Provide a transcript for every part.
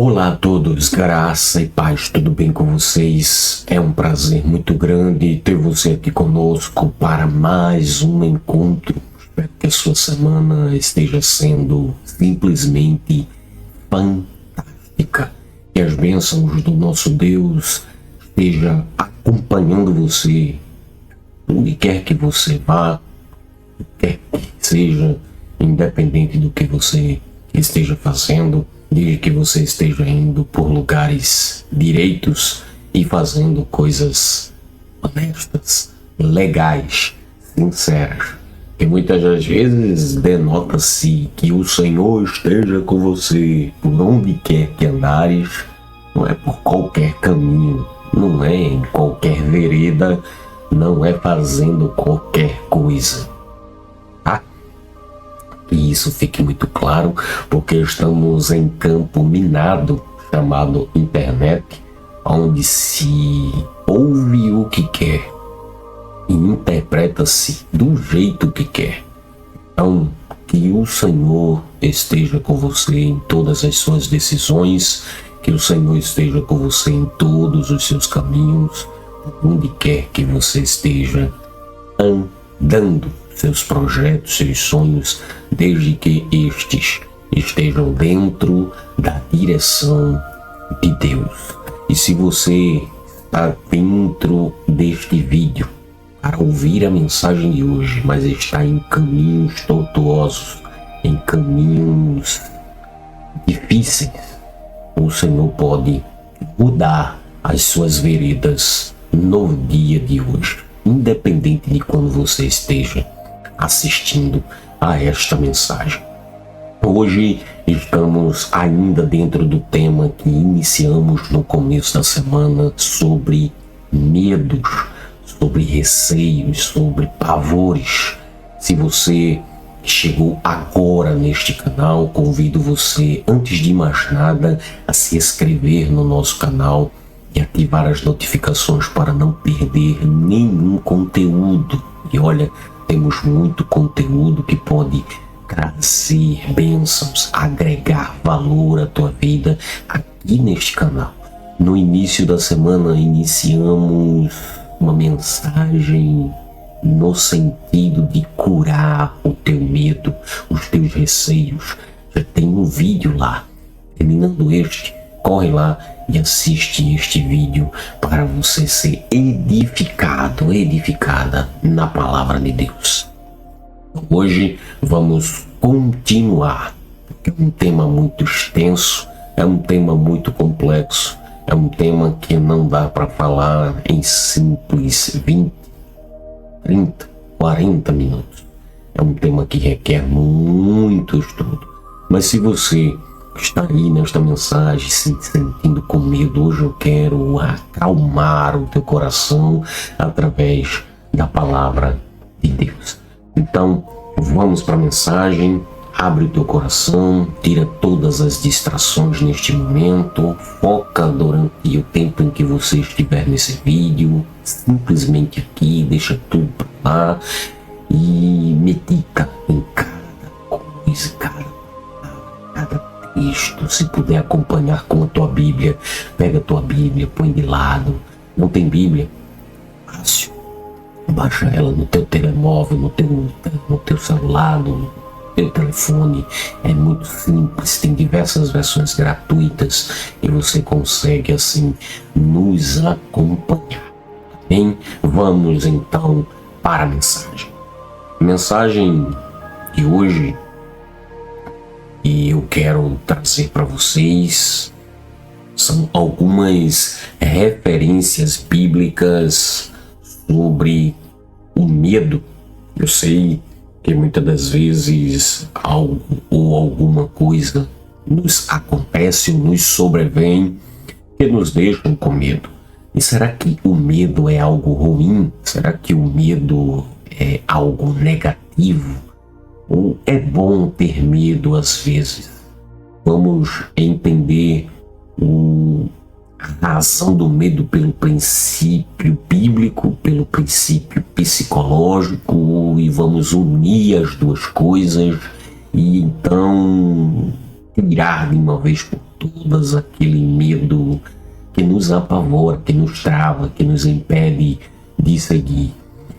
Olá a todos, graça e paz, tudo bem com vocês? É um prazer muito grande ter você aqui conosco para mais um encontro. Espero que a sua semana esteja sendo simplesmente fantástica. Que as bênçãos do nosso Deus estejam acompanhando você, onde quer que você vá, quer que seja, independente do que você esteja fazendo, desde que você esteja indo por lugares direitos e fazendo coisas honestas, legais, sinceras. E muitas das vezes denota-se que o Senhor esteja com você por onde quer que andares, não é por qualquer caminho, não é em qualquer vereda, não é fazendo qualquer coisa. Que isso fique muito claro, porque estamos em campo minado chamado internet, onde se ouve o que quer e interpreta-se do jeito que quer. Então, que o Senhor esteja com você em todas as suas decisões, que o Senhor esteja com você em todos os seus caminhos, onde quer que você esteja andando. Seus projetos, seus sonhos, desde que estes estejam dentro da direção de Deus. E se você está dentro deste vídeo para ouvir a mensagem de hoje, mas está em caminhos tortuosos, em caminhos difíceis, o Senhor pode mudar as suas veredas no dia de hoje, independente de quando você esteja assistindo a esta mensagem. Hoje estamos ainda dentro do tema que iniciamos no começo da semana sobre medos, sobre receios, sobre pavores. Se você chegou agora neste canal, convido você, antes de mais nada, a se inscrever no nosso canal e ativar as notificações para não perder nenhum conteúdo. E olha, temos muito conteúdo que pode trazer bênçãos, agregar valor à tua vida aqui neste canal. No início da semana iniciamos uma mensagem no sentido de curar o teu medo, os teus receios. Já tem um vídeo lá. Terminando este, corre lá e assiste este vídeo para você ser edificado, edificada na palavra de Deus. Hoje vamos continuar, porque é um tema muito extenso, é um tema muito complexo, é um tema que não dá para falar em simples 20, 30, 40 minutos. É um tema que requer muito estudo. Mas se você está aí nesta mensagem se sentindo com medo, hoje eu quero acalmar o teu coração através da palavra de Deus. Então, vamos para a mensagem. Abre o teu coração, tira todas as distrações neste momento, foca durante o tempo em que você estiver nesse vídeo, simplesmente aqui, deixa tudo para lá e medita em cada coisa, cada isto. Se puder acompanhar com a tua Bíblia, pega a tua Bíblia, põe de lado. Não tem Bíblia? Fácil. Baixa ela no teu telemóvel, no teu celular, no teu telefone. É muito simples, tem diversas versões gratuitas e você consegue assim nos acompanhar. Bem, vamos então para a mensagem. A mensagem de hoje e eu quero trazer para vocês são algumas referências bíblicas sobre o medo. Eu sei que muitas das vezes algo ou alguma coisa nos acontece ou nos sobrevém que nos deixam com medo. E será que o medo é algo ruim? Será que o medo é algo negativo? Ou é bom ter medo às vezes? Vamos entender a razão do medo pelo princípio bíblico, pelo princípio psicológico, e vamos unir as duas coisas e então tirar de uma vez por todas aquele medo que nos apavora, que nos trava, que nos impede de seguir.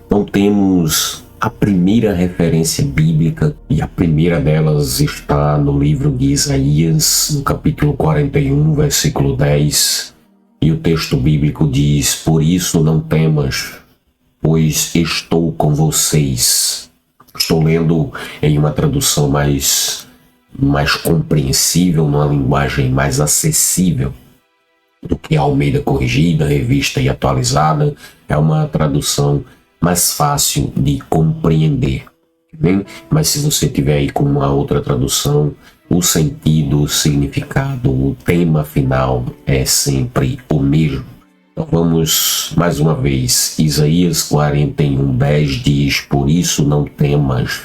Então temos a primeira referência bíblica, e a primeira delas está no livro de Isaías, no capítulo 41, versículo 10, e o texto bíblico diz: por isso não temas, pois estou com vocês. Estou lendo em uma tradução mais compreensível, numa linguagem mais acessível do que a Almeida Corrigida, Revista e Atualizada. É uma tradução mais fácil de compreender, bem? Mas se você tiver aí com uma outra tradução, o sentido, o significado, o tema final é sempre o mesmo. Então vamos mais uma vez. Isaías 41:10 diz: por isso não temas,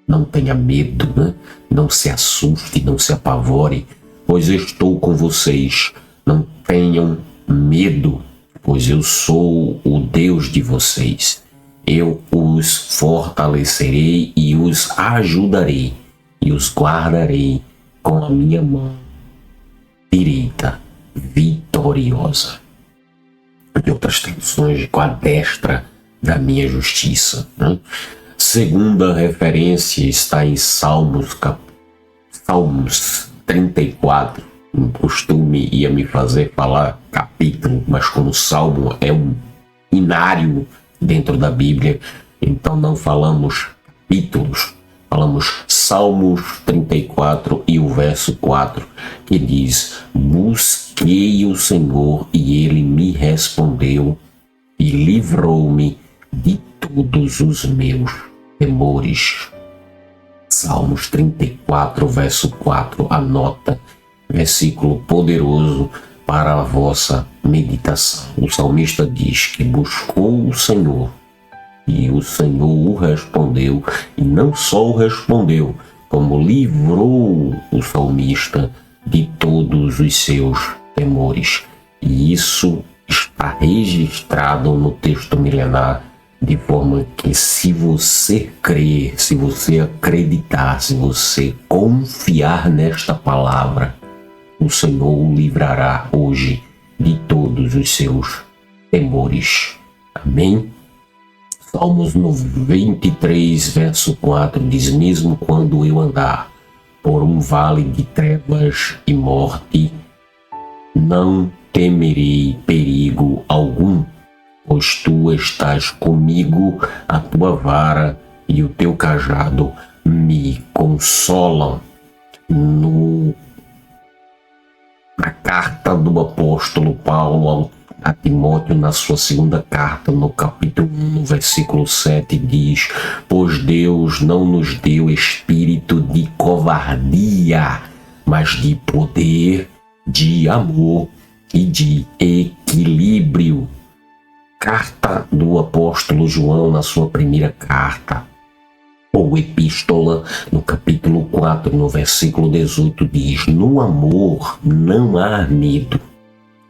não tenha medo, né? Não se assuste, não se apavore, pois eu estou com vocês. Não tenham medo, pois eu sou o Deus de vocês. Eu os fortalecerei e os ajudarei, e os guardarei com a minha mão direita vitoriosa. Em outras traduções, com a destra da minha justiça, né? Segunda referência está em Salmos 34. Um costume ia me fazer falar capítulo, mas como Salmo é um inário dentro da Bíblia, então não falamos capítulos, falamos Salmos 34 e o verso 4, que diz: busquei o Senhor e ele me respondeu e livrou-me de todos os meus temores. Salmos 34, verso 4, anota, versículo poderoso para a vossa meditação. O salmista diz que buscou o Senhor e o Senhor o respondeu, e não só o respondeu, como livrou o salmista de todos os seus temores. E isso está registrado no texto milenar, de forma que, se você crer, se você acreditar, se você confiar nesta palavra, o Senhor o livrará hoje de todos os seus temores. Amém? Salmos 23, verso 4 diz: mesmo quando eu andar por um vale de trevas e morte, não temerei perigo algum, pois tu estás comigo, a tua vara e o teu cajado me consolam. Na carta do apóstolo Paulo a Timóteo, na sua segunda carta, no capítulo 1, no versículo 7, diz: pois Deus não nos deu espírito de covardia, mas de poder, de amor e de equilíbrio. Carta do apóstolo João, na sua primeira carta, ou epístola, no capítulo 4, no versículo 18, diz: no amor não há medo.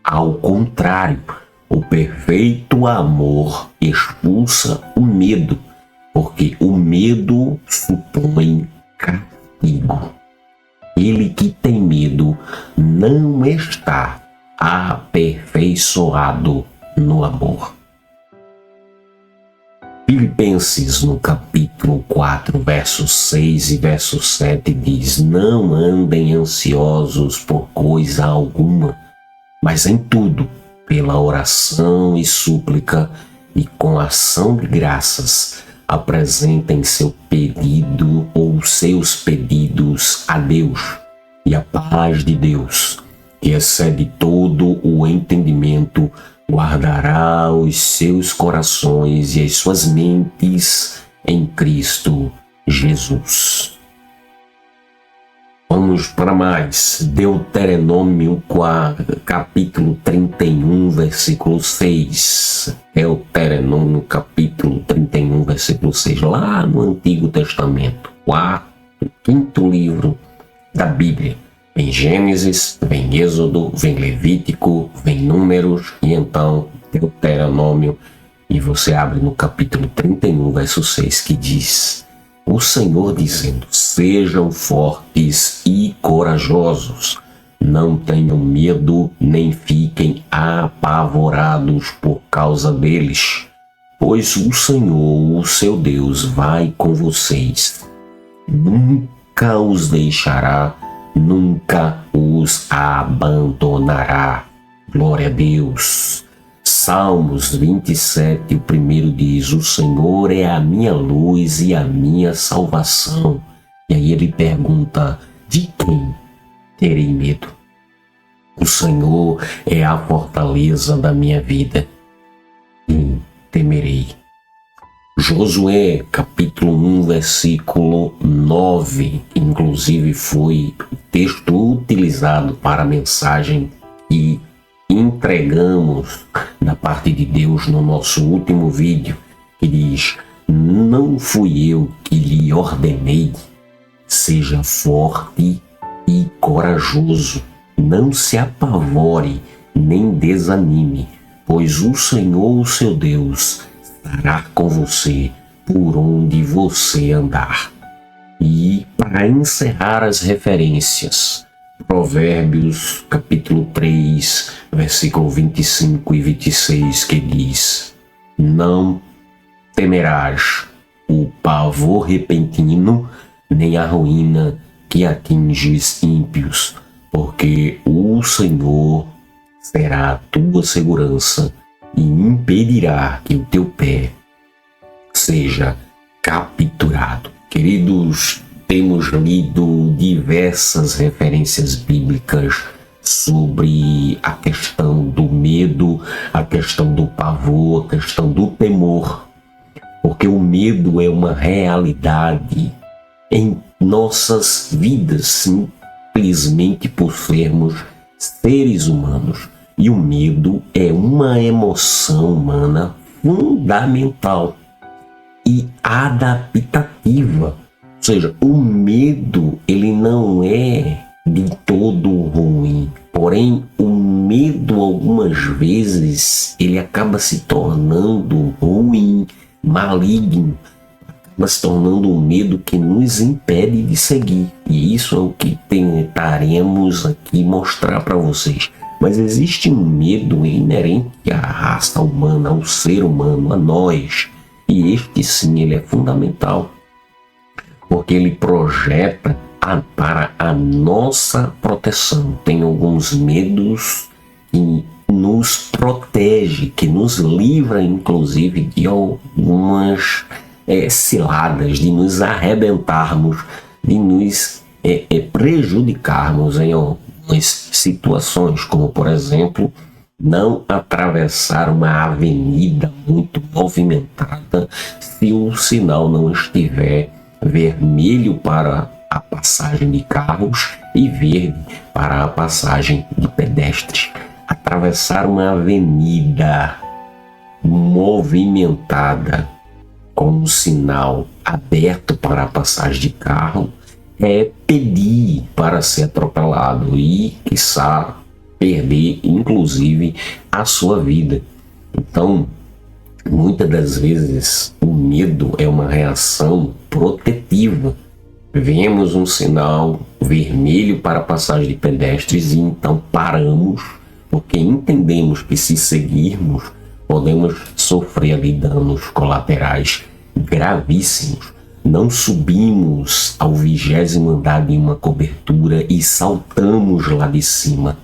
Ao contrário, o perfeito amor expulsa o medo, porque o medo supõe castigo. Ele que tem medo não está aperfeiçoado no amor. Filipenses, no capítulo 4, versos 6 e verso 7, diz: não andem ansiosos por coisa alguma, mas em tudo, pela oração e súplica e com ação de graças, apresentem seu pedido ou seus pedidos a Deus, e a paz de Deus, que excede todo o entendimento, guardará os seus corações e as suas mentes em Cristo Jesus. Vamos para mais. Deuteronômio capítulo 31, versículo 6. Deuteronômio capítulo 31, versículo 6. Lá no Antigo Testamento, o quinto livro da Bíblia. Vem Gênesis, vem Êxodo, vem Levítico, vem Números e então Deuteronômio. E você abre no capítulo 31, verso 6, que diz: o Senhor dizendo: sejam fortes e corajosos, Não tenham medo, nem fiquem apavorados por causa deles, pois o Senhor, o seu Deus, vai com vocês. Nunca os deixará, nunca os abandonará. Glória a Deus. Salmos 27, o primeiro diz: o Senhor é a minha luz e a minha salvação. E aí ele pergunta: de quem terei medo? O Senhor é a fortaleza da minha vida. Quem temerei? Josué, capítulo 1, versículo 9, inclusive foi o texto utilizado para a mensagem que entregamos da parte de Deus no nosso último vídeo, que diz: não fui eu que lhe ordenei, seja forte e corajoso, não se apavore nem desanime, pois o Senhor, o seu Deus, estará com você por onde você andar. E para encerrar as referências, Provérbios capítulo 3, versículo 25 e 26, que diz: não temerás o pavor repentino, nem a ruína que atinge os ímpios, porque o Senhor será a tua segurança e impedirá que o teu pé seja capturado. Queridos, temos lido diversas referências bíblicas sobre a questão do medo, a questão do pavor, a questão do temor, porque o medo é uma realidade em nossas vidas, simplesmente por sermos seres humanos. E o medo é uma emoção humana fundamental e adaptativa. Ou seja, o medo, ele não é de todo ruim. Porém, o medo, algumas vezes, ele acaba se tornando ruim, maligno. Acaba se tornando um medo que nos impede de seguir. E isso é o que tentaremos aqui mostrar para vocês. Mas existe um medo inerente à raça humana, ao ser humano, a nós. E este sim, ele é fundamental, porque ele projeta para a nossa proteção. Tem alguns medos que nos protege, que nos livra inclusive de algumas ciladas, de nos arrebentarmos, de nos prejudicarmos em algumas situações, como por exemplo, não atravessar uma avenida muito movimentada se o sinal não estiver vermelho para a passagem de carros e verde para a passagem de pedestres. Atravessar uma avenida movimentada com um sinal aberto para a passagem de carro é pedir para ser atropelado e, quiçá, perder inclusive a sua vida. Então, muitas das vezes o medo é uma reação protetiva. Vemos um sinal vermelho para a passagem de pedestres e então paramos, porque entendemos que se seguirmos podemos sofrer ali danos colaterais gravíssimos. Não subimos ao 20º andar de uma cobertura e saltamos lá de cima,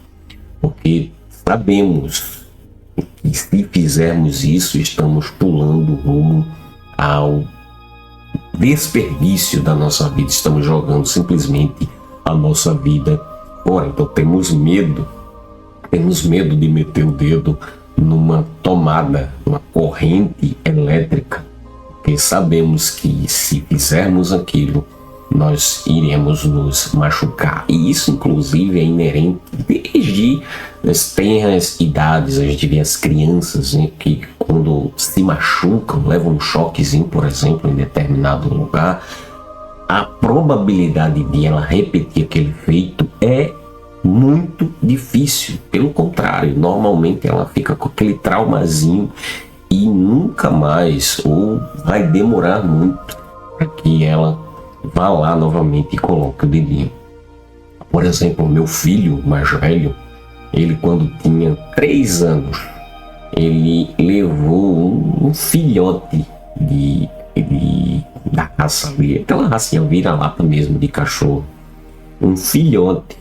porque sabemos que se fizermos isso, estamos pulando rumo ao desperdício da nossa vida, estamos jogando simplesmente a nossa vida fora. Então temos medo de meter o dedo numa tomada, numa corrente elétrica, porque sabemos que se fizermos aquilo, nós iremos nos machucar. E isso inclusive é inerente desde as tenras idades. A gente vê as crianças, né, que quando se machucam, levam um choquezinho, por exemplo, em determinado lugar, a probabilidade de ela repetir aquele feito é muito difícil. Pelo contrário, normalmente ela fica com aquele traumazinho e nunca mais, ou vai demorar muito para que ela vá lá novamente e coloque o dedinho. Por exemplo, meu filho mais velho, ele quando tinha 3 anos, ele levou um filhote da raça, aquela racinha vira-lata mesmo de cachorro. Um filhote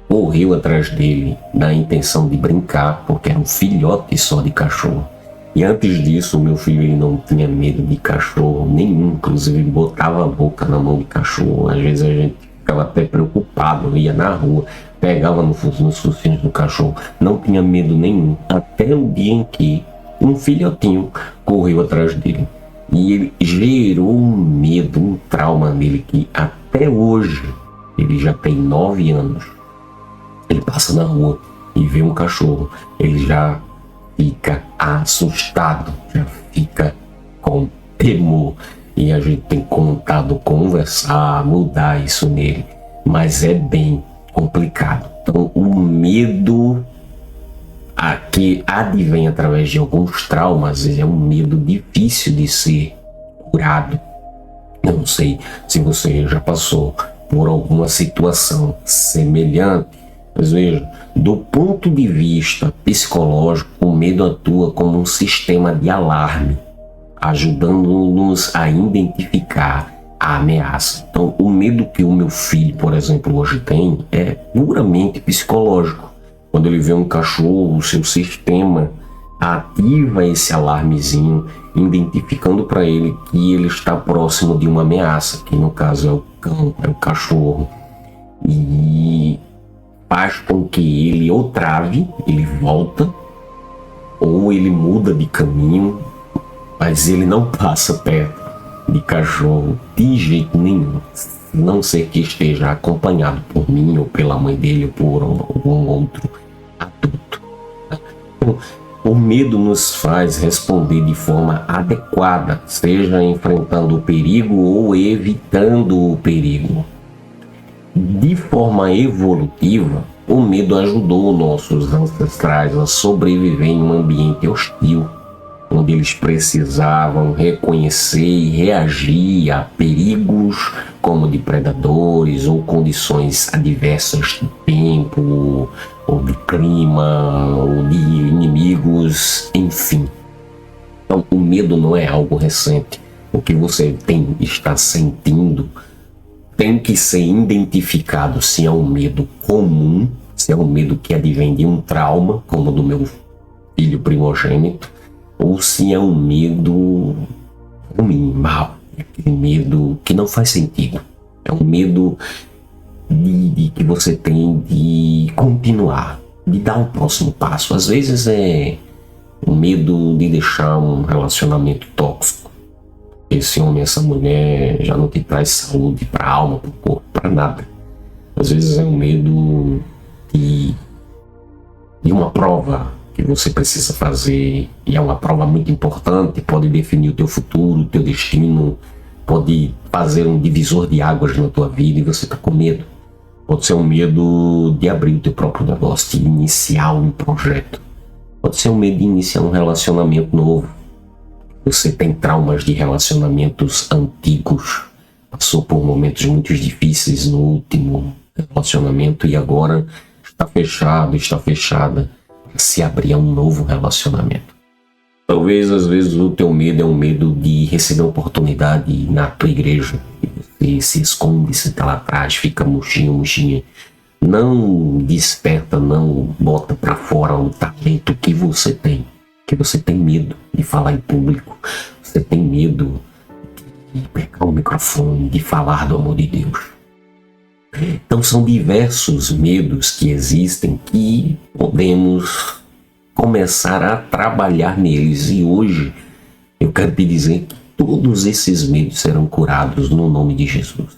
correu atrás dele na intenção de brincar, porque era um filhote só de cachorro. E antes disso, meu filho ele não tinha medo de cachorro nenhum, inclusive ele botava a boca na mão de cachorro. Às vezes a gente ficava até preocupado, ia na rua, pegava nos focinhos do cachorro, não tinha medo nenhum, até o dia em que um filhotinho correu atrás dele. E ele gerou um medo, um trauma nele que até hoje, ele já tem 9 anos, ele passa na rua e vê um cachorro, ele já fica assustado, já fica com temor. E a gente tem tentado conversar, mudar isso nele, mas é bem complicado. Então o medo que advém através de alguns traumas é um medo difícil de ser curado. Eu não sei se você já passou por alguma situação semelhante, mas veja, do ponto de vista psicológico, o medo atua como um sistema de alarme, ajudando-nos a identificar a ameaça. Então, o medo que o meu filho, por exemplo, hoje tem é puramente psicológico. Quando ele vê um cachorro, o seu sistema ativa esse alarmezinho, identificando para ele que ele está próximo de uma ameaça, que no caso é o cão, é o cachorro, e faz com que ele ou trave, ele volta, ou ele muda de caminho, mas ele não passa perto de cachorro de jeito nenhum, a não ser que esteja acompanhado por mim, ou pela mãe dele, ou por algum outro adulto. O medo nos faz responder de forma adequada, seja enfrentando o perigo ou evitando o perigo. De forma evolutiva, o medo ajudou nossos ancestrais a sobreviver em um ambiente hostil, onde eles precisavam reconhecer e reagir a perigos como de predadores ou condições adversas de tempo, ou de clima, ou de inimigos, enfim. Então, o medo não é algo recente. O que você está sentindo tem que ser identificado se é um medo comum, se é um medo que advém de um trauma, como o do meu filho primogênito, ou se é um medo ruim, mau, aquele medo que não faz sentido. É um medo que você tem de continuar, de dar o próximo passo. Às vezes é um medo de deixar um relacionamento tóxico. Esse homem, essa mulher já não te traz saúde para a alma, para o corpo, para nada. Às vezes é um medo de uma prova que você precisa fazer, e é uma prova muito importante, pode definir o teu futuro, o teu destino, pode fazer um divisor de águas na tua vida e você está com medo. Pode ser um medo de abrir o teu próprio negócio, de iniciar um projeto. Pode ser um medo de iniciar um relacionamento novo. Você tem traumas de relacionamentos antigos, passou por momentos muito difíceis no último relacionamento e agora está fechada para se abrir a um novo relacionamento. Talvez às vezes o teu medo é um medo de receber oportunidade na tua igreja. E você se esconde, você está lá atrás, fica murchinha. Não desperta, não bota para fora o talento que você tem. Porque você tem medo de falar em público. Você tem medo de pegar o microfone, de falar do amor de Deus. Então são diversos medos que existem que podemos começar a trabalhar neles. E hoje eu quero te dizer que todos esses medos serão curados no nome de Jesus.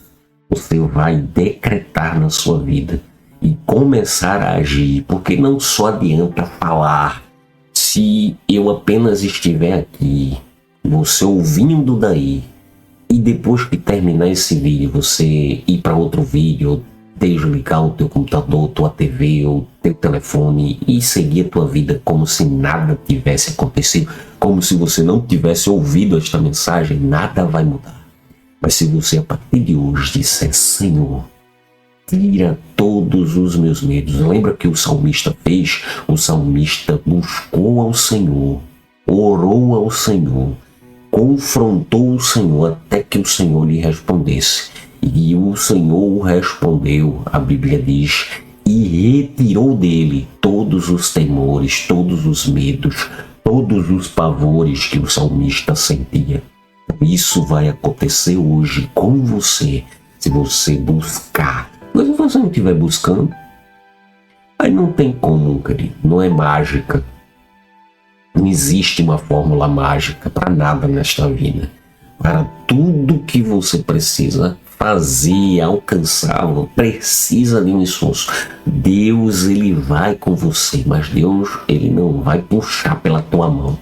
Você vai decretar na sua vida e começar a agir, porque não só adianta falar. Se eu apenas estiver aqui, você ouvindo daí, e depois que terminar esse vídeo, você ir para outro vídeo, desligar o teu computador, tua TV ou teu telefone e seguir a tua vida como se nada tivesse acontecido, como se você não tivesse ouvido esta mensagem, nada vai mudar. Mas se você a partir de hoje disser: Senhor, tira todos os meus medos. Lembra que o salmista fez? O salmista buscou ao Senhor, orou ao Senhor, confrontou o Senhor até que o Senhor lhe respondesse. E o Senhor respondeu, a Bíblia diz, e retirou dele todos os temores, todos os medos, todos os pavores que o salmista sentia. Isso vai acontecer hoje com você, se você buscar. Mas se você não estiver buscando, aí não tem como, querido. Não é mágica. Não existe uma fórmula mágica para nada nesta vida. Para tudo que você precisa fazer, alcançar, precisa de um esforço. Deus, ele vai com você, mas Deus, ele não vai puxar pela tua mão.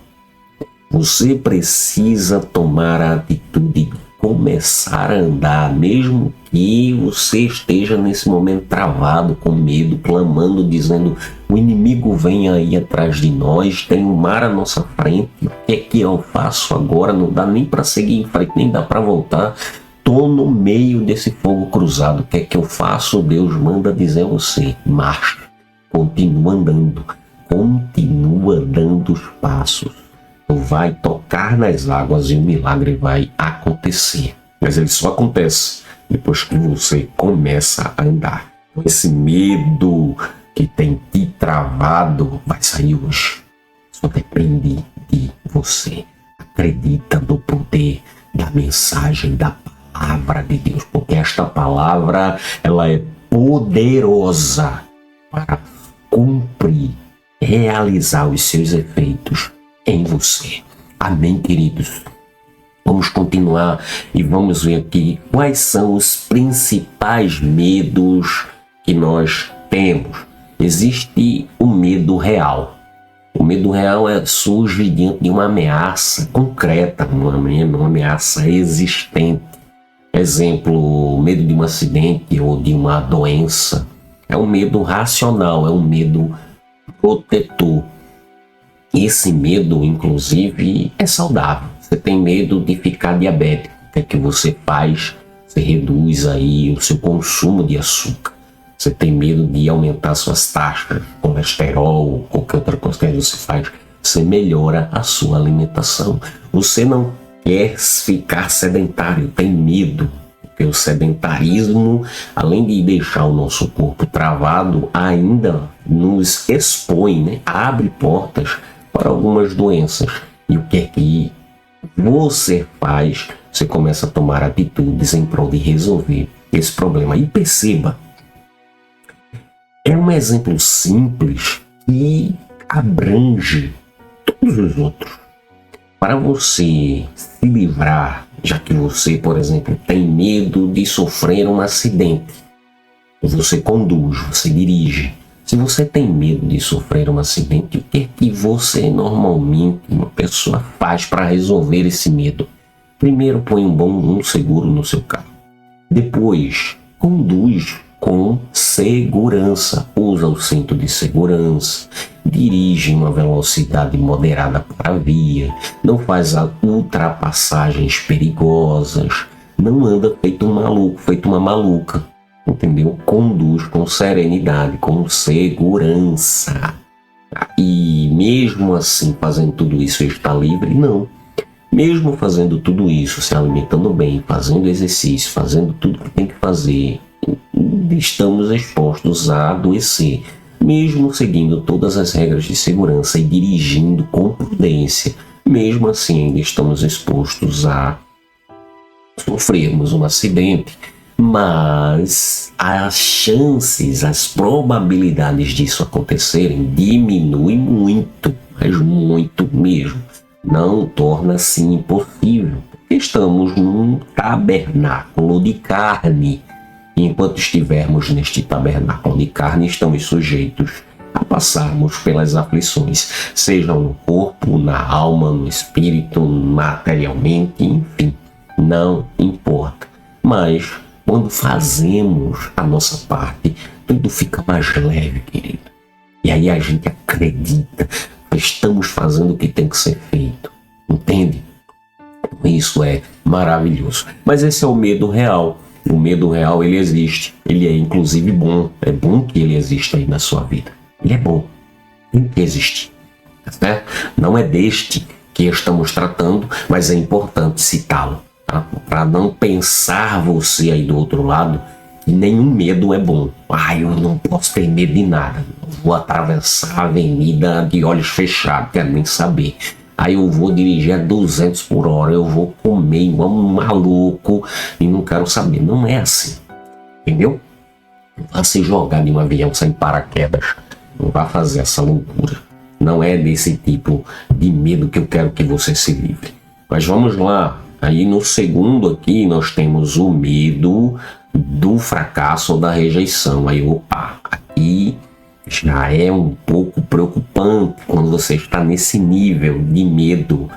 Você precisa tomar a atitude de começar a andar, mesmo que você esteja nesse momento travado, com medo, clamando, dizendo: o inimigo vem aí atrás de nós, tem um mar à nossa frente, o que é que eu faço agora? Não dá nem para seguir em frente, nem dá para voltar. Estou no meio desse fogo cruzado, o que é que eu faço? Deus manda dizer a você: marcha, continua andando, continua dando os passos. Vai tocar nas águas e o milagre vai acontecer. Mas ele só acontece depois que você começa a andar. Esse medo que tem te travado vai sair hoje. Só depende de você. Acredita no poder da mensagem, da palavra de Deus, porque esta palavra, ela é poderosa para cumprir, realizar os seus efeitos em você. Amém, queridos? Vamos continuar e vamos ver aqui quais são os principais medos que nós temos. Existe o medo real. O medo real surge diante de uma ameaça concreta, uma ameaça existente. Exemplo, medo de um acidente ou de uma doença. É um medo racional, é um medo protetor. Esse medo, inclusive, é saudável. Você tem medo de ficar diabético. O que é que você faz? Você reduz aí o seu consumo de açúcar. Você tem medo de aumentar suas taxas, colesterol, qualquer outra coisa que você faz. Você melhora a sua alimentação. Você não quer ficar sedentário, tem medo. Porque o sedentarismo, além de deixar o nosso corpo travado, ainda nos expõe, né? Abre portas para algumas doenças. E o que é que você faz? Você começa a tomar atitudes em prol de resolver esse problema. E perceba, é um exemplo simples que abrange todos os outros. Para você se livrar, já que você, por exemplo, tem medo de sofrer um acidente, você conduz, você dirige. Se você tem medo de sofrer um acidente, o que é que você normalmente, uma pessoa, faz para resolver esse medo? Primeiro, põe um seguro no seu carro. Depois, conduz com segurança. Usa o cinto de segurança. Dirige em uma velocidade moderada para a via. Não faz ultrapassagens perigosas. Não anda feito um maluco, feito uma maluca. Entendeu? Conduz com serenidade, com segurança. E mesmo assim, fazendo tudo isso, está livre? Não. Mesmo fazendo tudo isso, se alimentando bem, fazendo exercício, fazendo tudo que tem que fazer, estamos expostos a adoecer. Mesmo seguindo todas as regras de segurança e dirigindo com prudência, mesmo assim ainda estamos expostos a sofrermos um acidente. Mas as chances, as probabilidades disso acontecerem diminuem muito, mas muito mesmo. Não torna assim impossível, porque estamos num tabernáculo de carne. E enquanto estivermos neste tabernáculo de carne, estamos sujeitos a passarmos pelas aflições, sejam no corpo, na alma, no espírito, materialmente, enfim, não importa. Mas quando fazemos a nossa parte, tudo fica mais leve, querido. E aí a gente acredita que estamos fazendo o que tem que ser feito. Entende? Isso é maravilhoso. Mas esse é o medo real. O medo real, ele existe. Ele é inclusive bom. É bom que ele exista aí na sua vida. Ele é bom. Tem que existir. Tá certo? Não é deste que estamos tratando, mas é importante citá-lo. Tá? Para não pensar você aí do outro lado que nenhum medo é bom. Eu não posso ter medo de nada. Vou atravessar a avenida de olhos fechados, quero nem saber. Aí eu vou dirigir a 200 por hora, eu vou comer igual um maluco e não quero saber. Não é assim, entendeu? Não vá se jogar de um avião sem paraquedas. Não vá fazer essa loucura. Não é desse tipo de medo que eu quero que você se livre. Mas vamos lá. Aí no segundo aqui nós temos o medo do fracasso ou da rejeição. Aí, aqui já é um pouco preocupante quando você está nesse nível de medo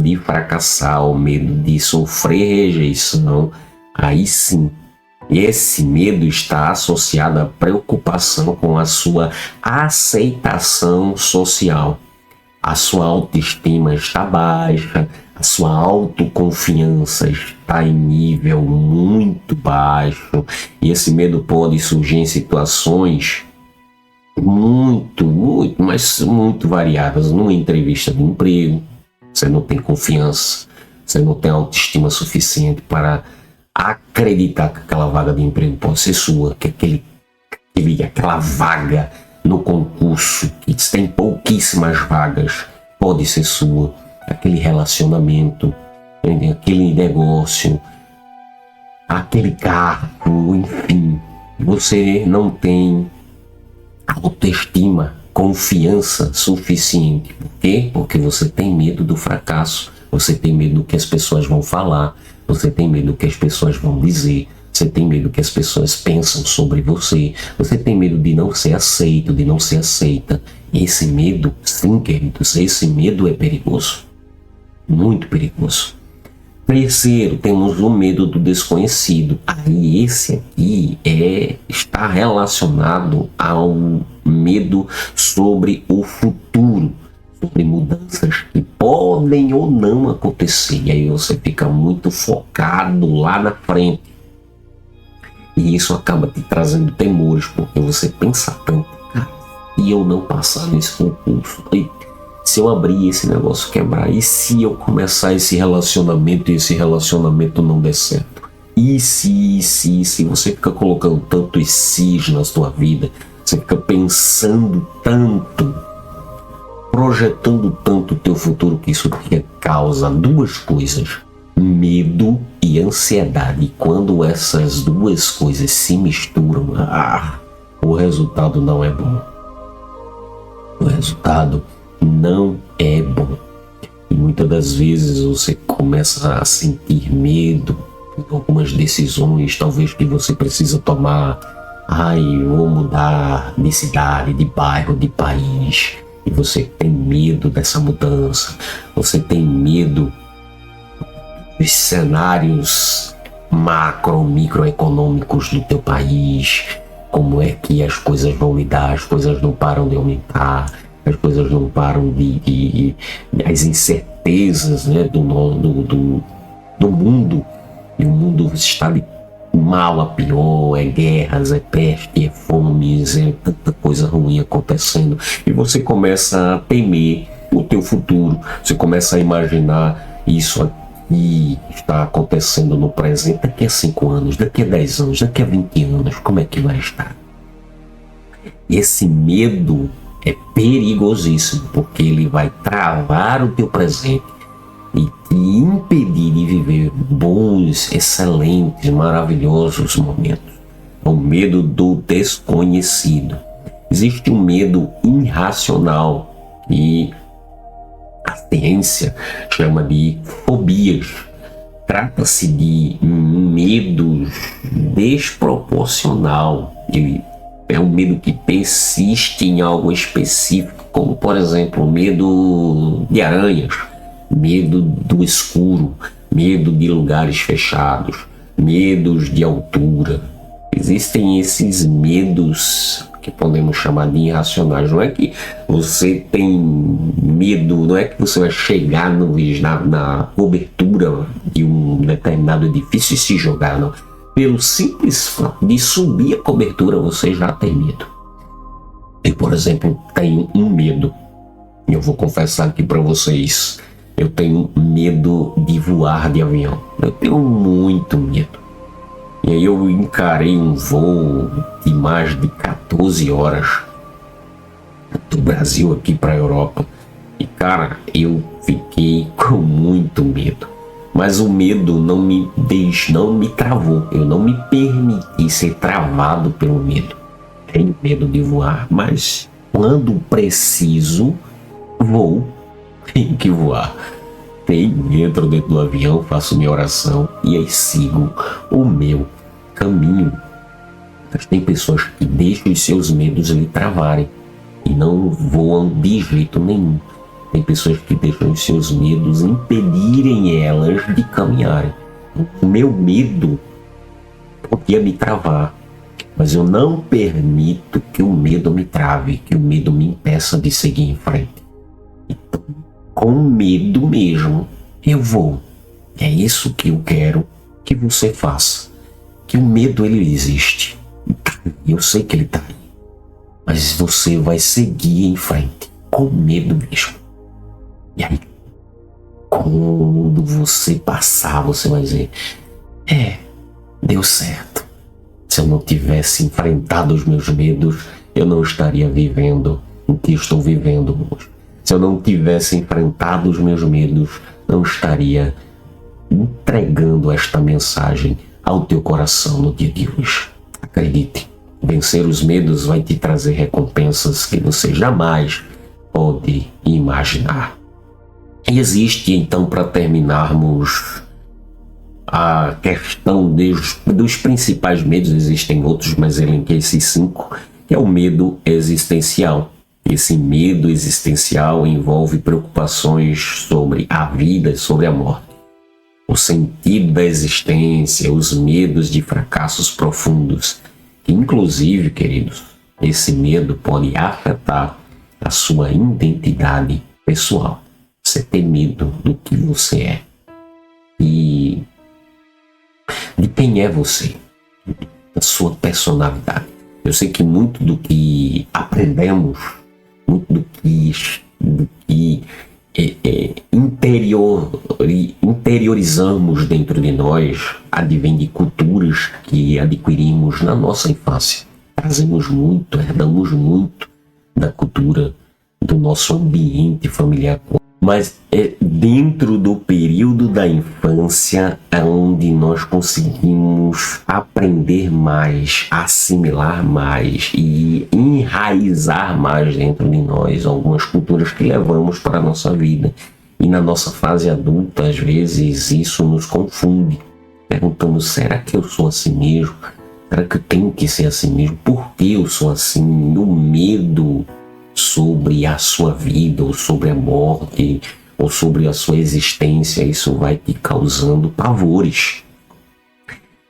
de fracassar, ou medo de sofrer rejeição. Aí sim, esse medo está associado à preocupação com a sua aceitação social. A sua autoestima está baixa, a sua autoconfiança está em nível muito baixo, e esse medo pode surgir em situações mas muito variadas. Numa entrevista de emprego, você não tem confiança, você não tem autoestima suficiente para acreditar que aquela vaga de emprego pode ser sua, que aquela vaga no concurso, que tem pouquíssimas vagas, pode ser sua, aquele relacionamento, aquele negócio, aquele cargo, enfim, você não tem autoestima, confiança suficiente. Por quê? Porque você tem medo do fracasso, você tem medo do que as pessoas vão falar, você tem medo do que as pessoas vão dizer, você tem medo do que as pessoas pensam sobre você, você tem medo de não ser aceito, de não ser aceita. Esse medo, sim, queridos, esse medo é perigoso, muito perigoso. Terceiro, temos o medo do desconhecido. Aí esse aqui está relacionado ao medo sobre o futuro, sobre mudanças que podem ou não acontecer. E aí você fica muito focado lá na frente. E isso acaba te trazendo temores, porque você pensa tanto, cara, e eu não passar nesse concurso? Se eu abrir esse negócio, quebrar, e se eu começar esse relacionamento e esse relacionamento não der certo? E se você fica colocando tantos sis na sua vida, você fica pensando tanto, projetando tanto o teu futuro, que isso causa duas coisas: medo e ansiedade. E quando essas duas coisas se misturam, o resultado não é bom. O resultado não é bom. E muitas das vezes você começa a sentir medo por algumas decisões, talvez, que você precisa tomar. Vou mudar de cidade, de bairro, de país. E você tem medo dessa mudança. Você tem medo dos cenários microeconômicos do teu país. Como é que as coisas vão lidar? As coisas não param de aumentar. As coisas não param as incertezas, né, do mundo, e o mundo está de mal a pior, é guerras, é peste, é fomes, é tanta coisa ruim acontecendo, e você começa a temer o teu futuro, você começa a imaginar isso aqui está acontecendo no presente, daqui a 5 anos, daqui a 10 anos, daqui a 20 anos, como é que vai estar? Esse medo é perigosíssimo, porque ele vai travar o teu presente e te impedir de viver bons, excelentes, maravilhosos momentos. É o medo do desconhecido. Existe um medo irracional que a ciência chama de fobias. Trata-se de medo desproporcional. É um medo que persiste em algo específico, como, por exemplo, medo de aranhas, medo do escuro, medo de lugares fechados, medos de altura. Existem esses medos que podemos chamar de irracionais. Não é que você tem medo, não é que você vai chegar na cobertura de um determinado edifício e se jogar, não. pelo simples fato de subir a cobertura, você já tem medo. Eu, por exemplo, tenho um medo. Eu vou confessar aqui para vocês. Eu tenho medo de voar de avião. Eu tenho muito medo. E aí eu encarei um voo de mais de 14 horas do Brasil aqui para a Europa. E cara, eu fiquei com muito medo. Mas o medo não me travou. Eu não me permiti ser travado pelo medo. Tenho medo de voar, mas quando preciso, vou. Tenho que voar. Entro dentro do avião, faço minha oração e aí sigo o meu caminho. Mas tem pessoas que deixam os seus medos lhe travarem e não voam de jeito nenhum. Tem pessoas que deixam os seus medos impedirem elas de caminharem. O meu medo podia me travar, mas eu não permito que o medo me trave, que o medo me impeça de seguir em frente. Então, com medo mesmo, eu vou. É isso que eu quero que você faça. Que o medo, ele existe. Eu sei que ele está aí. Mas você vai seguir em frente, com medo mesmo. E aí, quando você passar, você vai dizer: deu certo. Se eu não tivesse enfrentado os meus medos, eu não estaria vivendo o que estou vivendo hoje. Se eu não tivesse enfrentado os meus medos, não estaria entregando esta mensagem ao teu coração no dia de hoje. Acredite, vencer os medos vai te trazer recompensas que você jamais pode imaginar. E existe, então, para terminarmos a questão dos principais medos, existem outros, mas elenquei esses 5, que é o medo existencial. Esse medo existencial envolve preocupações sobre a vida e sobre a morte, o sentido da existência, os medos de fracassos profundos. Inclusive, queridos, esse medo pode afetar a sua identidade pessoal. Você tem medo do que você é e de quem é você, da sua personalidade. Eu sei que muito do que aprendemos, muito do que interiorizamos dentro de nós, advém de culturas que adquirimos na nossa infância. Trazemos muito, herdamos muito da cultura do nosso ambiente familiar. Mas é dentro do período da infância onde nós conseguimos aprender mais, assimilar mais e enraizar mais dentro de nós algumas culturas que levamos para a nossa vida. E na nossa fase adulta, às vezes, isso nos confunde, perguntando: será que eu sou assim mesmo? Será que eu tenho que ser assim mesmo? Por que eu sou assim? O medo sobre a sua vida, ou sobre a morte, ou sobre a sua existência, isso vai te causando pavores.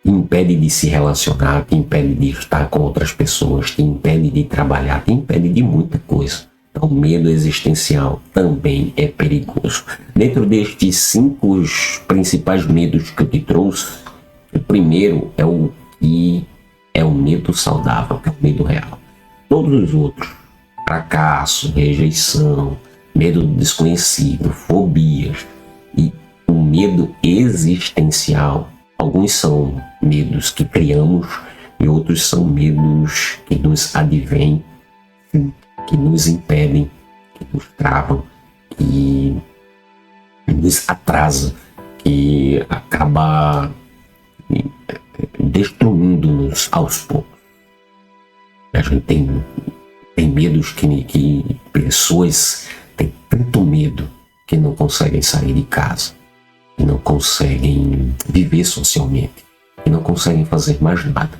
Te impede de se relacionar, te impede de estar com outras pessoas, te impede de trabalhar, te impede de muita coisa. Então, o medo existencial também é perigoso. Dentro destes 5 principais medos que eu te trouxe, o primeiro é o que é o medo saudável, que é o medo real. Todos os outros, fracasso, rejeição, medo do desconhecido, fobias e o medo existencial. Alguns são medos que criamos e outros são medos que nos advêm, que nos impedem, que nos travam, que nos atrasa, que acaba destruindo-nos aos poucos. A gente tem medos que pessoas têm tanto medo que não conseguem sair de casa, que não conseguem viver socialmente, que não conseguem fazer mais nada.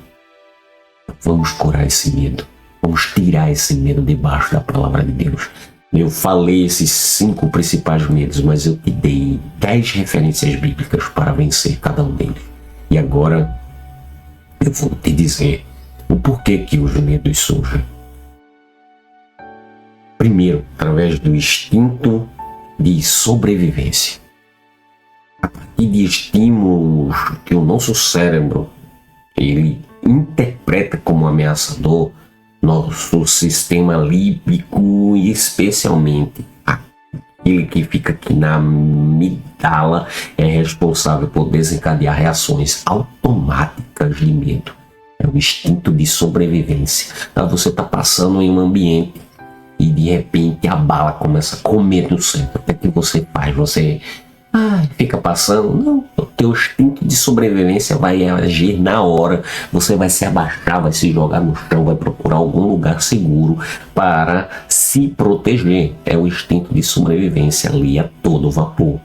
Vamos curar esse medo, vamos tirar esse medo debaixo da palavra de Deus. Eu falei esses 5 principais medos, mas eu te dei 10 referências bíblicas para vencer cada um deles. E agora eu vou te dizer o porquê que os medos surgem. Primeiro, através do instinto de sobrevivência. A partir de estímulos que o nosso cérebro ele interpreta como ameaçador nosso sistema límbico e especialmente aquele que fica aqui na amígdala é responsável por desencadear reações automáticas de medo. É o instinto de sobrevivência. Você está passando em um ambiente e de repente a bala começa a comer no centro. O que você faz? Você fica passando? Não, o teu instinto de sobrevivência vai agir na hora. Você vai se abaixar, vai se jogar no chão, vai procurar algum lugar seguro para se proteger. É o instinto de sobrevivência ali a todo vapor.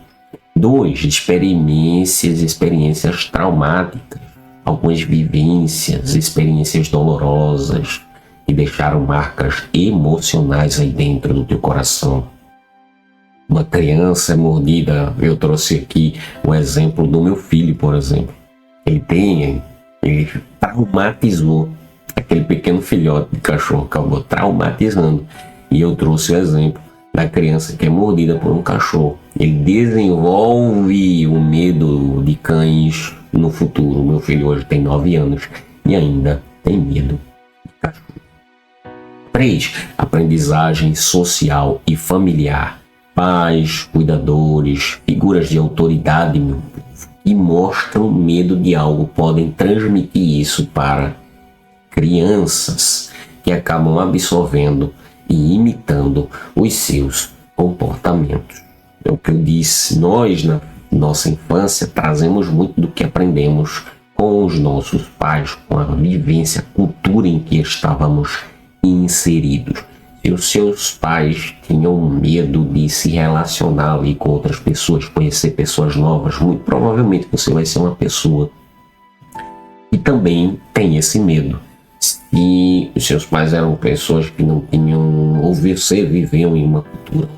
2. Experiências traumáticas. Algumas vivências, experiências dolorosas que deixaram marcas emocionais aí dentro do teu coração. Uma criança é mordida, eu trouxe aqui o exemplo do meu filho, por exemplo. Ele traumatizou aquele pequeno filhote de cachorro, acabou traumatizando. E eu trouxe o exemplo da criança que é mordida por um cachorro. Ele desenvolve o medo de cães no futuro. Meu filho hoje tem 9 anos e ainda tem medo de cachorro. 3. Aprendizagem social e familiar. Pais, cuidadores, figuras de autoridade, meu povo, que mostram medo de algo, podem transmitir isso para crianças que acabam absorvendo e imitando os seus comportamentos. É o que eu disse, nós na nossa infância trazemos muito do que aprendemos com os nossos pais, com a vivência, a cultura em que estávamos inseridos. Se os seus pais tinham medo de se relacionar ali com outras pessoas, conhecer pessoas novas, muito provavelmente você vai ser uma pessoa que também tem esse medo. Se os seus pais eram pessoas que não tinham, ou você viveu em uma cultura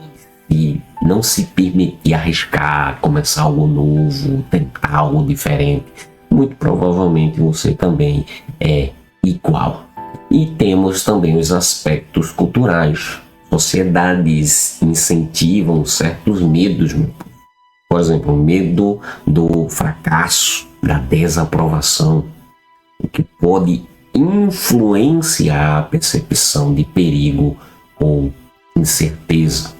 e não se permitia arriscar, começar algo novo, tentar algo diferente, muito provavelmente você também é igual. E temos também os aspectos culturais. Sociedades incentivam certos medos. Por exemplo, o medo do fracasso, da desaprovação, o que pode influenciar a percepção de perigo ou incerteza.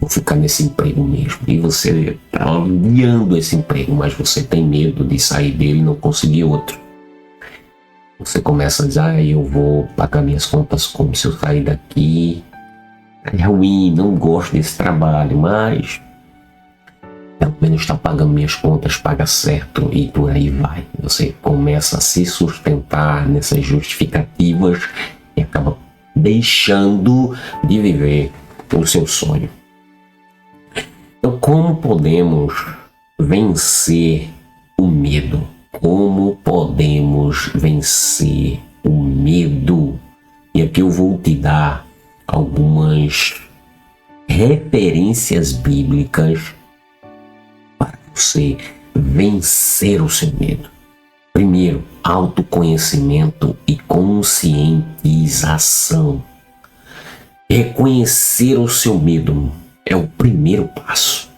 Vou ficar nesse emprego mesmo. E você está odiando esse emprego, mas você tem medo de sair dele e não conseguir outro. Você começa a dizer, eu vou pagar minhas contas como se eu sair daqui. É ruim, não gosto desse trabalho, mas pelo menos está pagando minhas contas, paga certo e por aí vai. Você começa a se sustentar nessas justificativas e acaba deixando de viver o seu sonho. Então, como podemos vencer o medo? Como podemos vencer o medo? E aqui eu vou te dar algumas referências bíblicas para você vencer o seu medo. Primeiro, autoconhecimento e conscientização. Reconhecer o seu medo é o primeiro passo.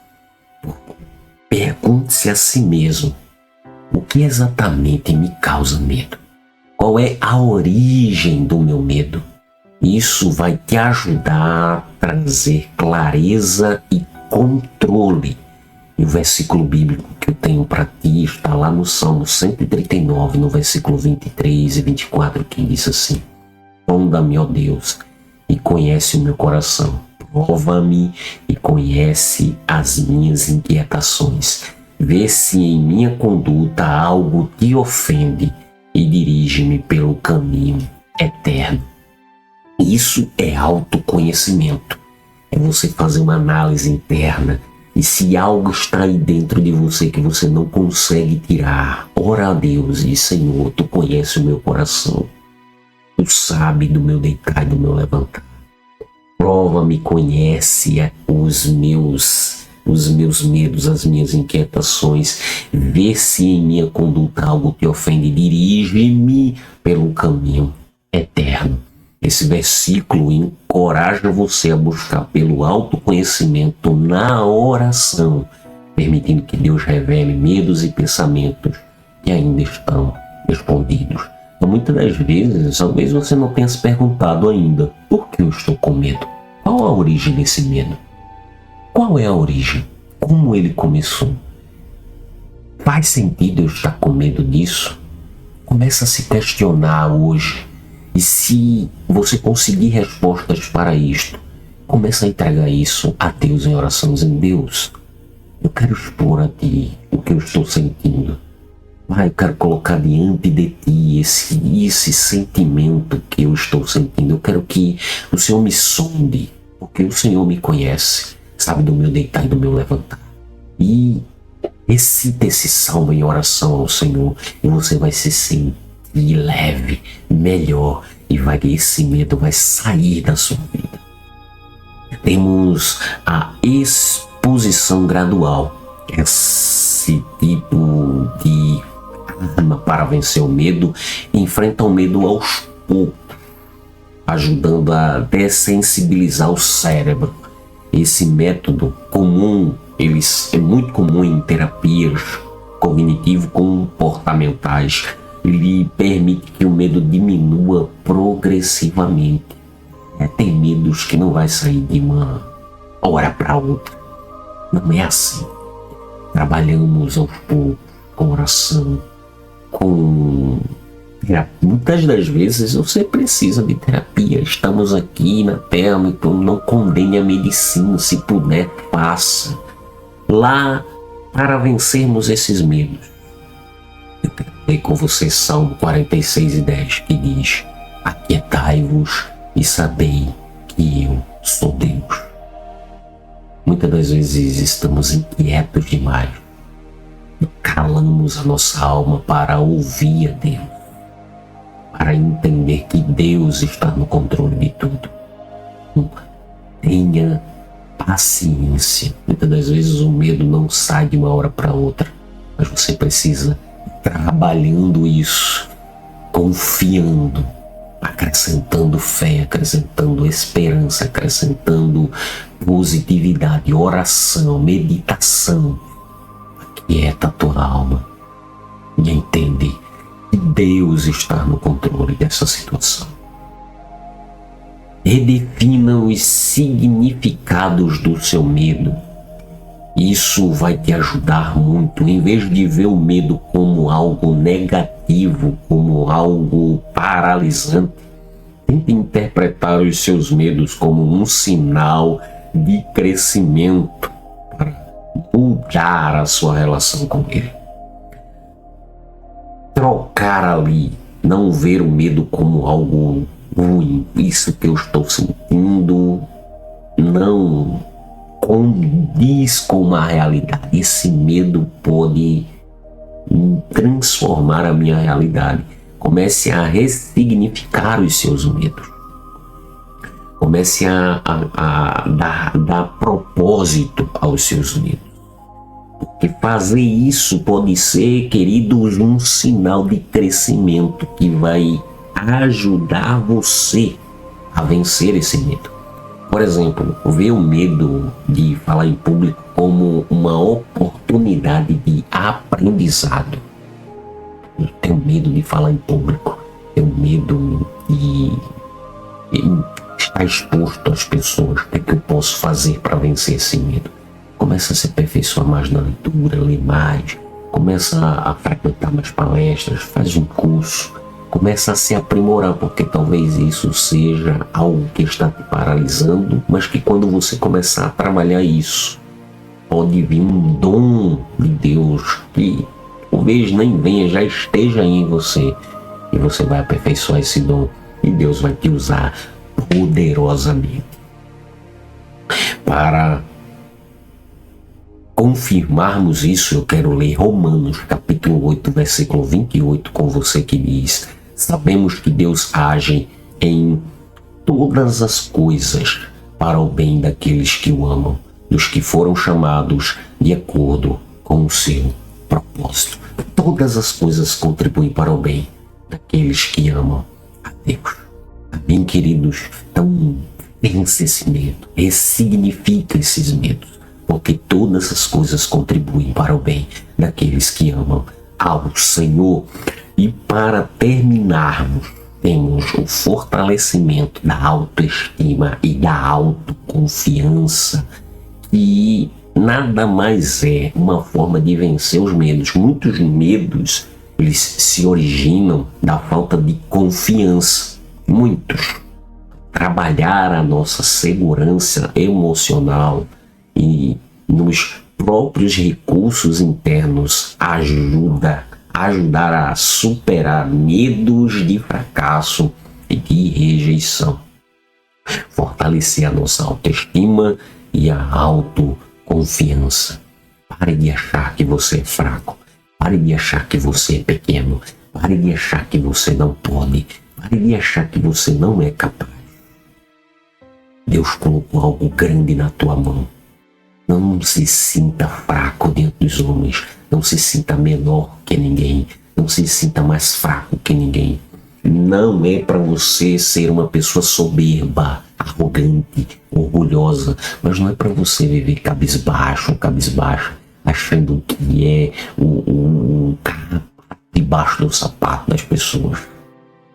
Pergunte-se a si mesmo: o que exatamente me causa medo? Qual é a origem do meu medo? Isso vai te ajudar a trazer clareza e controle. E o versículo bíblico que eu tenho para ti está lá no Salmo 139, no versículo 23 e 24, que diz assim: sonda-me, ó Deus, e conhece o meu coração. Prova-me e conhece as minhas inquietações. Vê se em minha conduta algo te ofende e dirige-me pelo caminho eterno. Isso é autoconhecimento. É você fazer uma análise interna e se algo está aí dentro de você que você não consegue tirar, ora a Deus e Senhor, tu conhece o meu coração. Tu sabe do meu deitar e do meu levantar. Prova-me, conhece os meus medos, as minhas inquietações. Vê se em minha conduta algo te ofende. Dirige-me pelo caminho eterno. Esse versículo encoraja você a buscar pelo autoconhecimento na oração, permitindo que Deus revele medos e pensamentos que ainda estão respondidos. Então, muitas das vezes, talvez você não tenha se perguntado ainda: por que eu estou com medo? Qual a origem desse medo? Qual é a origem? Como ele começou? Faz sentido eu estar com medo disso? Começa a se questionar hoje. E se você conseguir respostas para isto, começa a entregar isso a Deus em oração, dizendo: Deus, eu quero expor a Ti o que eu estou sentindo. Pai, eu quero colocar diante de Ti esse sentimento que eu estou sentindo. Eu quero que o Senhor me sonde, porque o Senhor me conhece, sabe do meu deitar e do meu levantar. E recita esse salmo em oração ao Senhor e você vai se sentir leve, melhor, e esse medo vai sair da sua vida. Temos a exposição gradual. Esse tipo de arma para vencer o medo enfrenta o medo aos poucos, ajudando a dessensibilizar o cérebro. Esse método comum, ele é muito comum em terapias cognitivo-comportamentais. Ele permite que o medo diminua progressivamente. Tem medos que não vai sair de uma hora para outra. Não é assim. Trabalhamos aos poucos, com oração, com terapia. Muitas das vezes você precisa de terapia. Estamos aqui na Terra, então não condene a medicina. Se puder, faça. Lá, para vencermos esses medos, eu quero ler com você Salmo 46:10, que diz: aquietai-vos e sabei que eu sou Deus. Muitas das vezes estamos inquietos demais. Calamos a nossa alma para ouvir a Deus, para entender que Deus está no controle de tudo. Tenha paciência. Muitas das vezes o medo não sai de uma hora para outra, mas você precisa ir trabalhando isso, confiando, acrescentando fé, acrescentando esperança, acrescentando positividade, oração, meditação. Aquieta a tua alma e entende que Deus está no controle dessa situação. Redefina os significados do seu medo. Isso vai te ajudar muito. Em vez de ver o medo como algo negativo, como algo paralisante, tente interpretar os seus medos como um sinal de crescimento para mudar a sua relação com ele. Trocar ali, não ver o medo como algo ruim. Isso que eu estou sentindo não condiz com uma realidade. Esse medo pode transformar a minha realidade. Comece a ressignificar os seus medos. Comece a dar propósito aos seus medos. Porque fazer isso pode ser, queridos, um sinal de crescimento que vai ajudar você a vencer esse medo. Por exemplo, ver o medo de falar em público como uma oportunidade de aprendizado. Eu tenho medo de falar em público, tenho medo de estar exposto às pessoas. O que é que eu posso fazer para vencer esse medo? Começa a se aperfeiçoar mais na leitura, ler mais, começa a frequentar mais palestras, faz um curso, começa a se aprimorar, porque talvez isso seja algo que está te paralisando, mas que quando você começar a trabalhar isso, pode vir um dom de Deus que talvez nem venha, já esteja em você, e você vai aperfeiçoar esse dom e Deus vai te usar poderosamente. Para confirmarmos isso, eu quero ler Romanos capítulo 8, versículo 28 com você, que diz: sabemos que Deus age em todas as coisas para o bem daqueles que o amam, dos que foram chamados de acordo com o seu propósito. Todas as coisas contribuem para o bem daqueles que amam a Deus. Amém, queridos? Então, vence esse medo, ressignifica esses medos, porque todas as coisas contribuem para o bem daqueles que amam ao Senhor. E para terminarmos, temos o fortalecimento da autoestima e da autoconfiança, que nada mais é uma forma de vencer os medos. Muitos medos, eles se originam da falta de confiança. Muitos. Trabalhar a nossa segurança emocional e nos próprios recursos internos ajudar a superar medos de fracasso e de rejeição. Fortalecer a nossa autoestima e a autoconfiança. Pare de achar que você é fraco. Pare de achar que você é pequeno. Pare de achar que você não pode. Pare de achar que você não é capaz. Deus colocou algo grande na tua mão. Não se sinta fraco diante dos homens. Não se sinta menor que ninguém. Não se sinta mais fraco que ninguém. Não é para você ser uma pessoa soberba, arrogante, orgulhosa. Mas não é para você viver cabisbaixo, achando que é o cara debaixo do sapato das pessoas.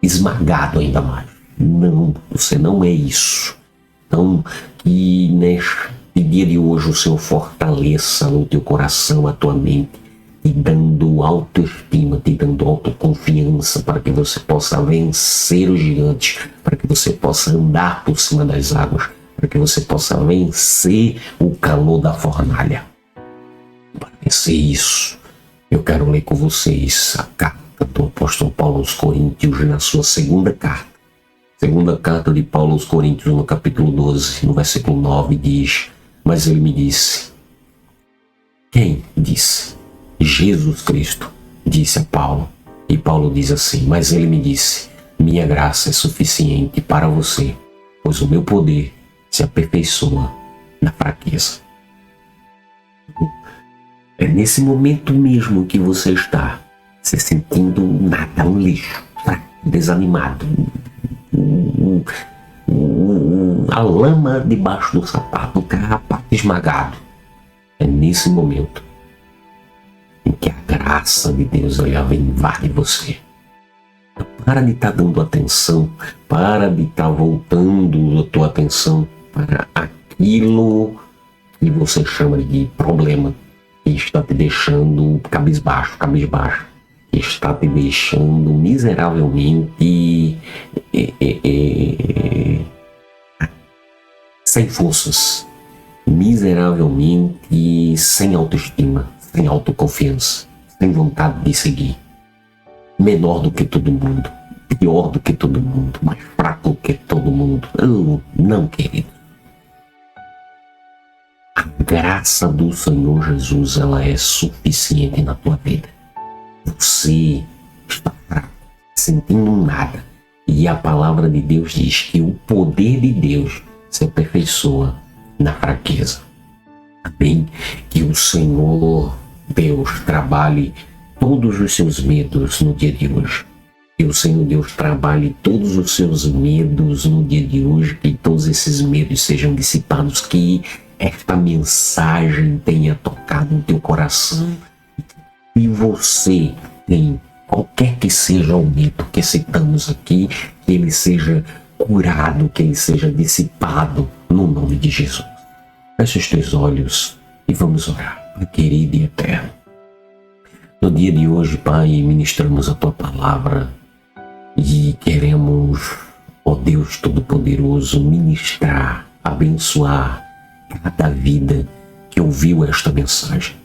Esmagado ainda mais. Não, você não é isso. Então, que neste dia de hoje o Senhor fortaleça no teu coração, a tua mente, te dando autoestima, te dando autoconfiança para que você possa vencer os gigantes, para que você possa andar por cima das águas, para que você possa vencer o calor da fornalha. Para vencer isso, eu quero ler com vocês a carta do apóstolo Paulo aos Coríntios, na sua segunda carta. Segunda carta de Paulo aos Coríntios, no capítulo 12, no versículo 9, diz: mas ele me disse. Quem disse? Jesus Cristo disse a Paulo. E Paulo diz assim: mas ele me disse: minha graça é suficiente para você, pois o meu poder se aperfeiçoa na fraqueza. É nesse momento mesmo que você está se sentindo nada, um lixo, fraco, desanimado, a lama debaixo do sapato, o carrapato esmagado. É nesse momento em que a graça de Deus invade você. Então, para de estar dando atenção, para de estar voltando a tua atenção para aquilo que você chama de problema, que está te deixando cabisbaixo, que está te deixando miseravelmente sem forças, miseravelmente sem autoestima, sem autoconfiança, sem vontade de seguir, menor do que todo mundo, pior do que todo mundo, mais fraco que todo mundo. Não, querido. A graça do Senhor Jesus, ela é suficiente na tua vida. Você está fraco, sentindo nada, e a palavra de Deus diz que o poder de Deus se aperfeiçoa na fraqueza. Amém? Que o Senhor Deus trabalhe todos os seus medos no dia de hoje. Que o Senhor Deus trabalhe todos os seus medos no dia de hoje, que todos esses medos sejam dissipados, que esta mensagem tenha tocado no teu coração, e você tem qualquer que seja o medo que citamos aqui, que ele seja curado, que ele seja dissipado no nome de Jesus. Feche os teus olhos e vamos orar. Pai querido e eterno, no dia de hoje, Pai, ministramos a tua palavra e queremos, ó Deus Todo-Poderoso, ministrar, abençoar cada vida que ouviu esta mensagem.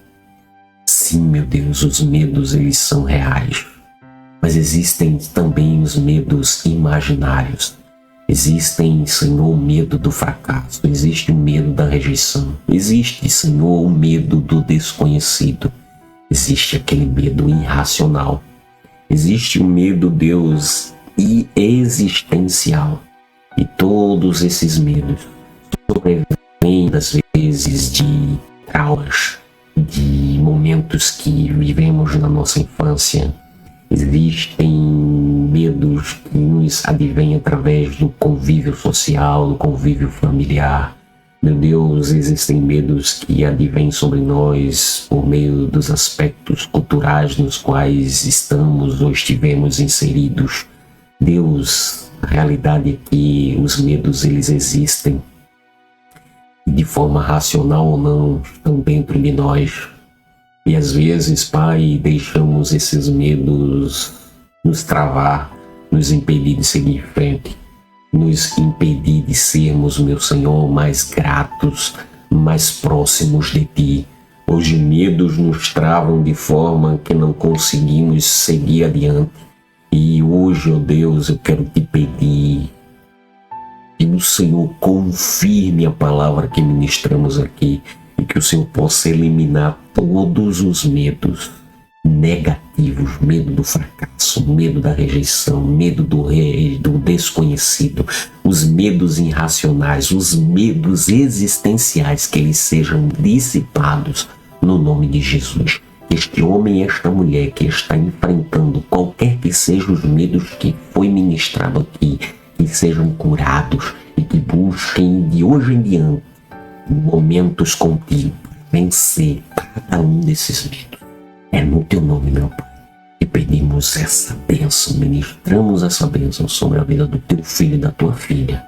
Sim, meu Deus, os medos, eles são reais, mas existem também os medos imaginários. Existem, Senhor, o medo do fracasso, existe o medo da rejeição, existe, Senhor, o medo do desconhecido, existe aquele medo irracional, existe o medo, Deus, existencial. E todos esses medos sobrevêm, às vezes, de traumas, de momentos que vivemos na nossa infância. Existem medos que nos advêm através do convívio social, do convívio familiar, Meu Deus, existem medos que advêm sobre nós por meio dos aspectos culturais nos quais estamos ou estivemos inseridos. Deus, a realidade é que os medos eles existem, de forma racional ou não, estão dentro de nós. E às vezes, Pai, deixamos esses medos nos travar, nos impedir de seguir em frente, nos impedir de sermos, meu Senhor, mais gratos, mais próximos de Ti. Os medos nos travam de forma que não conseguimos seguir adiante. E hoje, ó Deus, eu quero Te pedir que o Senhor confirme a palavra que ministramos aqui e que o Senhor possa eliminar todos os medos negativos, medo do fracasso, medo da rejeição, medo do desconhecido, os medos irracionais, os medos existenciais, que eles sejam dissipados no nome de Jesus. Este homem e esta mulher que está enfrentando qualquer que sejam os medos que foi ministrado aqui, que sejam curados e que busquem de hoje em diante momentos contigo para vencer cada um desses medos. É no teu nome, meu Pai, que pedimos essa bênção, ministramos essa bênção sobre a vida do teu filho e da tua filha.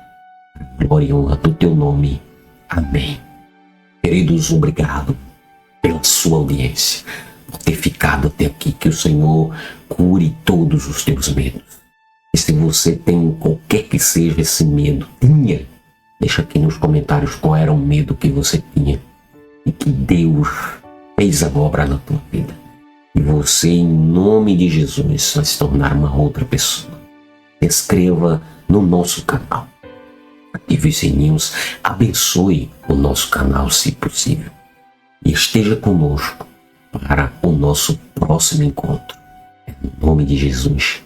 Glória e honra do teu nome. Amém. Queridos, obrigado pela sua audiência, por ter ficado até aqui. Que o Senhor cure todos os teus medos. E se você tem qualquer que seja esse medo, deixa aqui nos comentários qual era o medo que você tinha e que Deus fez a obra na tua vida. E você, em nome de Jesus, vai se tornar uma outra pessoa. Se inscreva no nosso canal. Ative os sininhos, abençoe o nosso canal se possível. E esteja conosco para o nosso próximo encontro. Em nome de Jesus.